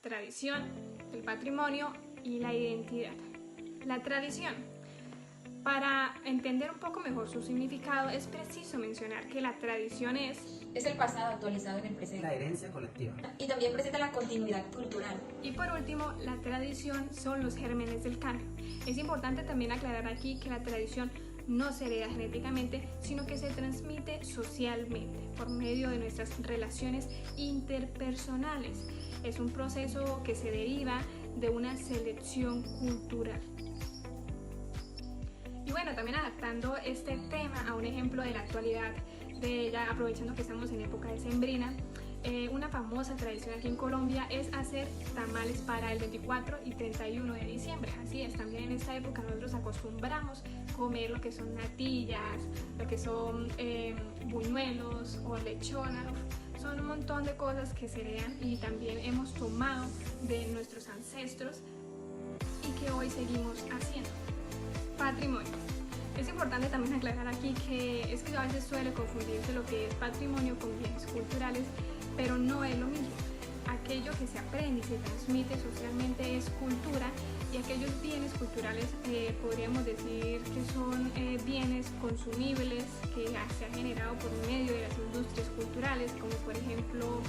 tradición, el patrimonio y la identidad. La tradición. Para entender un poco mejor su significado, es preciso mencionar que la tradición es el pasado actualizado en el presente. La herencia colectiva. Y también presenta la continuidad cultural. Y por último, la tradición son los gérmenes del cambio. Es importante también aclarar aquí que la tradición no se hereda genéticamente, sino que se transmite socialmente por medio de nuestras relaciones interpersonales. Es un proceso que se deriva de una selección cultural. Y bueno, también adaptando este tema a un ejemplo de la actualidad, ya aprovechando que estamos en época decembrina, una famosa tradición aquí en Colombia es hacer tamales para el 24 y 31 de diciembre. Así es, también en esta época nosotros acostumbramos comer lo que son natillas, lo que son buñuelos o lechonas. Son un montón de cosas que se heredan y también hemos tomado de nuestros ancestros y que hoy seguimos haciendo. Patrimonio. Es importante también aclarar aquí que a veces suele confundirse lo que es patrimonio con bienes culturales, pero no es lo mismo. Aquello que se aprende y se transmite socialmente es cultura, y aquellos bienes culturales podríamos decir que son bienes consumibles que se han generado por medio de las industrias culturales, como por ejemplo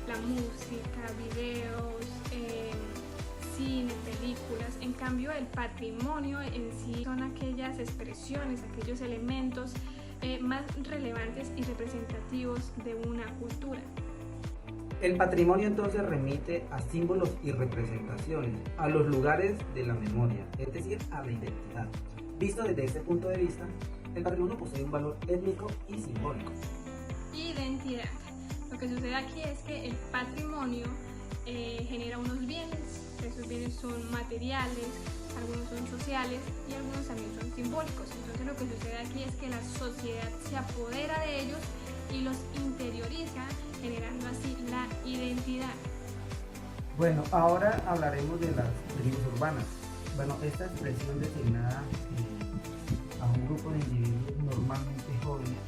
la música, videos, cine, películas. En cambio, el patrimonio en sí son aquellas expresiones, aquellos elementos más relevantes y representativos de una cultura. El patrimonio entonces remite a símbolos y representaciones, a los lugares de la memoria, es decir, a la identidad. Visto desde este punto de vista, el patrimonio posee un valor étnico y simbólico. Identidad. Lo que sucede aquí es que el patrimonio genera unos bienes. Esos bienes son materiales, algunos son sociales y algunos también son simbólicos. Entonces lo que sucede aquí es que la sociedad se apodera de ellos y los interioriza, generando así la identidad. Bueno, ahora hablaremos de las tribus urbanas. Bueno, esta expresión designada a un grupo de individuos normalmente jóvenes.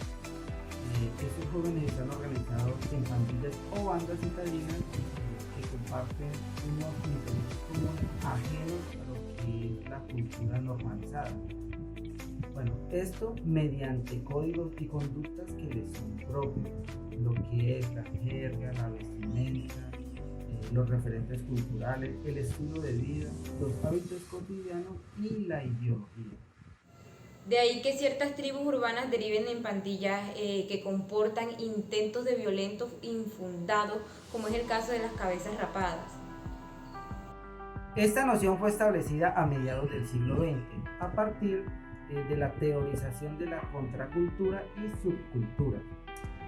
Estos jóvenes están organizados en pandillas o bandas citadinas que comparten unos intereses comunes ajenos a lo que es la cultura normalizada. Bueno, esto mediante códigos y conductas que les son propios, lo que es la jerga, la vestimenta, los referentes culturales, el estilo de vida, los hábitos cotidianos y la ideología. De ahí que ciertas tribus urbanas deriven en pandillas que comportan intentos de violentos infundados, como es el caso de las cabezas rapadas. Esta noción fue establecida a mediados del siglo XX, a partir de la teorización de la contracultura y subcultura.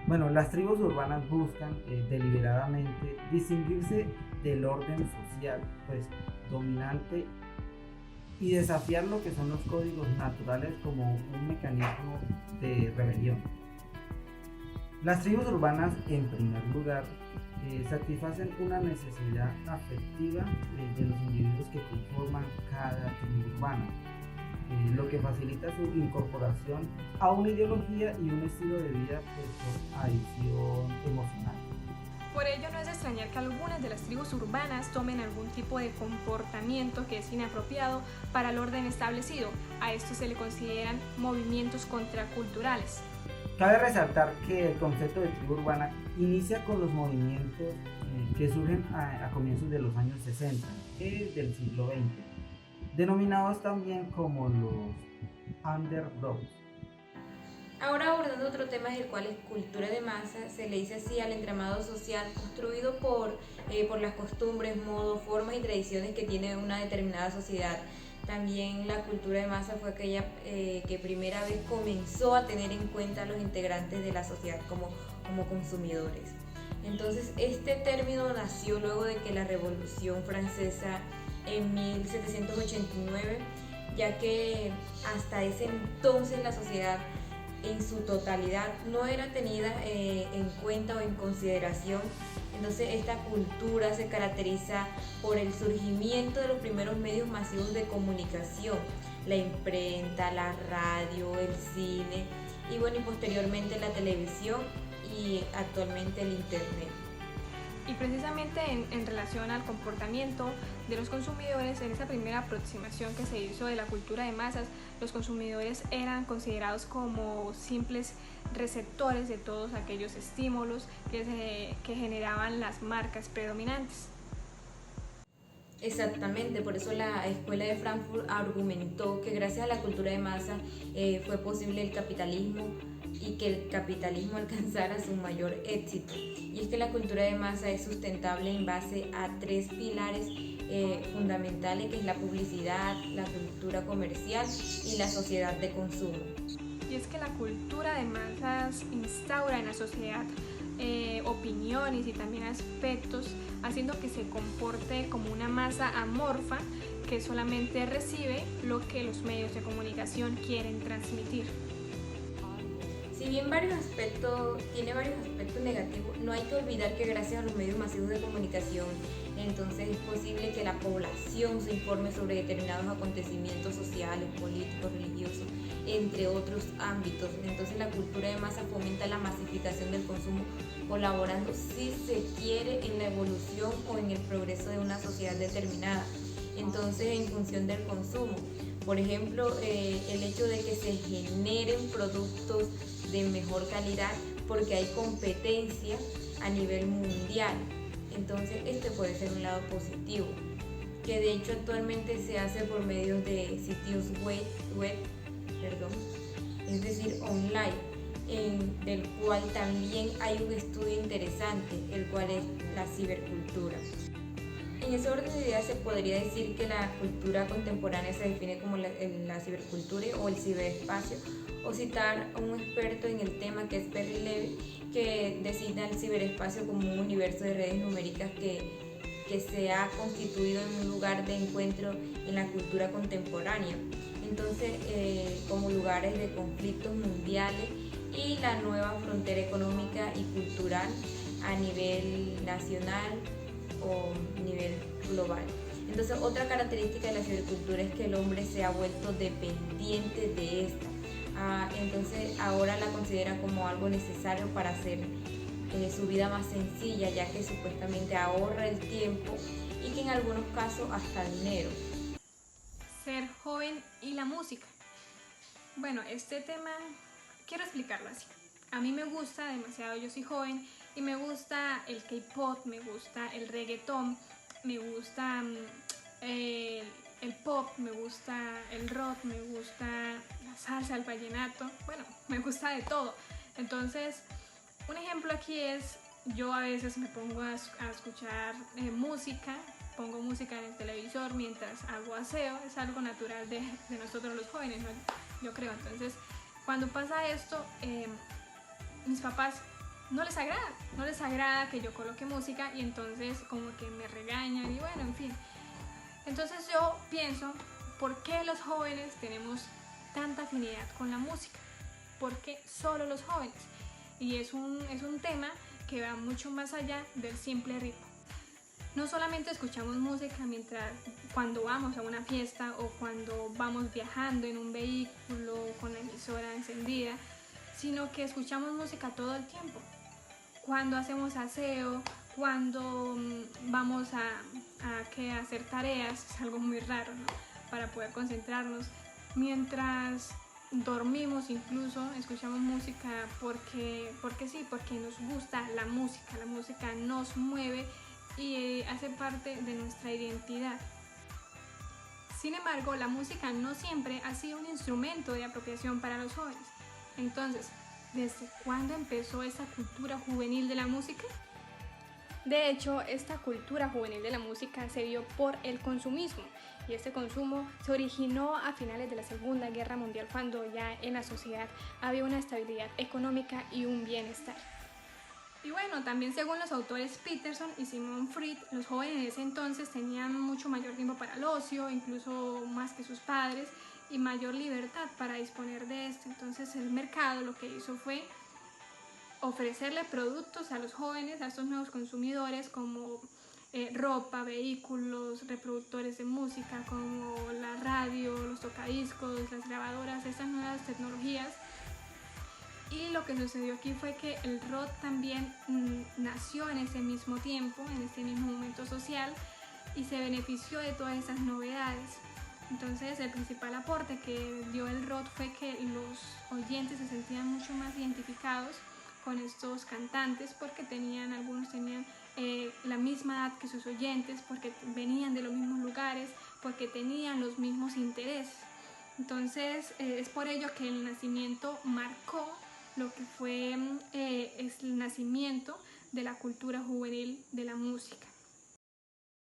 Bueno, las tribus urbanas buscan deliberadamente distinguirse del orden social, pues dominante, y desafiar lo que son los códigos naturales como un mecanismo de rebelión. Las tribus urbanas, en primer lugar, satisfacen una necesidad afectiva de los individuos que conforman cada tribu urbana, lo que facilita su incorporación a una ideología y un estilo de vida por adición emocional. Por ello no es de extrañar que algunas de las tribus urbanas tomen algún tipo de comportamiento que es inapropiado para el orden establecido. A esto se le consideran movimientos contraculturales. Cabe resaltar que el concepto de tribu urbana inicia con los movimientos que surgen a comienzos de los años 60 del siglo XX, denominados también como los underdogs. Ahora abordando otro tema, el cual es cultura de masa, se le dice así al entramado social construido por las costumbres, modos, formas y tradiciones que tiene una determinada sociedad. También la cultura de masa fue aquella que primera vez comenzó a tener en cuenta a los integrantes de la sociedad como consumidores. Entonces este término nació luego de que la Revolución Francesa en 1789, ya que hasta ese entonces la sociedad en su totalidad no era tenida en cuenta o en consideración. Entonces esta cultura se caracteriza por el surgimiento de los primeros medios masivos de comunicación, la imprenta, la radio, el cine y posteriormente la televisión y actualmente el internet. Y precisamente en relación al comportamiento de los consumidores, en esa primera aproximación que se hizo de la cultura de masas, los consumidores eran considerados como simples receptores de todos aquellos estímulos que generaban las marcas predominantes. Exactamente, por eso la Escuela de Frankfurt argumentó que gracias a la cultura de masa fue posible el capitalismo y que el capitalismo alcanzara su mayor éxito. Y es que la cultura de masa es sustentable en base a 3 pilares fundamentales, que es la publicidad, la cultura comercial y la sociedad de consumo. Y es que la cultura de masas instaura en la sociedad opiniones y también aspectos, haciendo que se comporte como una masa amorfa que solamente recibe lo que los medios de comunicación quieren transmitir. Si bien tiene varios aspectos negativos, no hay que olvidar que gracias a los medios masivos de comunicación, entonces es posible que la población se informe sobre determinados acontecimientos sociales, políticos, religiosos, entre otros ámbitos. Entonces la cultura de masa fomenta la masificación del consumo, colaborando, si se quiere, en la evolución o en el progreso de una sociedad determinada. Entonces, en función del consumo, por ejemplo, el hecho de que se generen productos de mejor calidad porque hay competencia a nivel mundial. Entonces este puede ser un lado positivo, que de hecho actualmente se hace por medio de sitios web, es decir, online, del cual también hay un estudio interesante, el cual es la cibercultura. En ese orden de ideas se podría decir que la cultura contemporánea se define como la cibercultura o el ciberespacio, o citar a un experto en el tema, que es Perry Levy, que designa el ciberespacio como un universo de redes numéricas que se ha constituido en un lugar de encuentro en la cultura contemporánea. Entonces, como lugares de conflictos mundiales y la nueva frontera económica y cultural a nivel nacional o nivel global. Entonces, otra característica de la cibercultura es que el hombre se ha vuelto dependiente de esta. Entonces ahora la considera como algo necesario para hacer su vida más sencilla, ya que supuestamente ahorra el tiempo y que en algunos casos hasta dinero. Ser joven y la música. Bueno, este tema quiero explicarlo así. A mí me gusta demasiado, yo soy joven y me gusta el K-pop, me gusta el reggaetón, me gusta el pop, me gusta el rock, me gusta la salsa, el vallenato, bueno, me gusta de todo. Entonces, un ejemplo aquí es, yo a veces me pongo a escuchar música, pongo música en el televisor mientras hago aseo, es algo natural de nosotros los jóvenes, ¿no? Yo creo. Entonces, cuando pasa esto, mis papás no les agrada que yo coloque música y entonces como que me regañan y bueno, en fin. Entonces yo pienso, ¿por qué los jóvenes tenemos tanta afinidad con la música? ¿Por qué solo los jóvenes? Y es un tema que va mucho más allá del simple ritmo. No solamente escuchamos música cuando vamos a una fiesta o cuando vamos viajando en un vehículo con la emisora encendida, sino que escuchamos música todo el tiempo. Cuando hacemos aseo, cuando vamos a hacer tareas, es algo muy raro, ¿no? Para poder concentrarnos. Mientras dormimos incluso, escuchamos música porque sí, porque nos gusta la música nos mueve y hace parte de nuestra identidad. Sin embargo, la música no siempre ha sido un instrumento de apropiación para los jóvenes. Entonces, ¿desde cuándo empezó esa cultura juvenil de la música? De hecho, esta cultura juvenil de la música se dio por el consumismo, y este consumo se originó a finales de la Segunda Guerra Mundial, cuando ya en la sociedad había una estabilidad económica y un bienestar. Y bueno, también según los autores Peterson y Simon Freud, los jóvenes en ese entonces tenían mucho mayor tiempo para el ocio, incluso más que sus padres, y mayor libertad para disponer de esto. Entonces el mercado lo que hizo fue ofrecerle productos a los jóvenes, a estos nuevos consumidores, como ropa, vehículos, reproductores de música, como la radio, los tocadiscos, las grabadoras, estas nuevas tecnologías. Y lo que sucedió aquí fue que el rock también nació en ese mismo tiempo, en ese mismo momento social, y se benefició de todas esas novedades. Entonces el principal aporte que dio el rock fue que los oyentes se sentían mucho más identificados con estos cantantes porque algunos tenían la misma edad que sus oyentes, porque venían de los mismos lugares, porque tenían los mismos intereses. Entonces es por ello que el nacimiento marcó lo que fue es el nacimiento de la cultura juvenil de la música.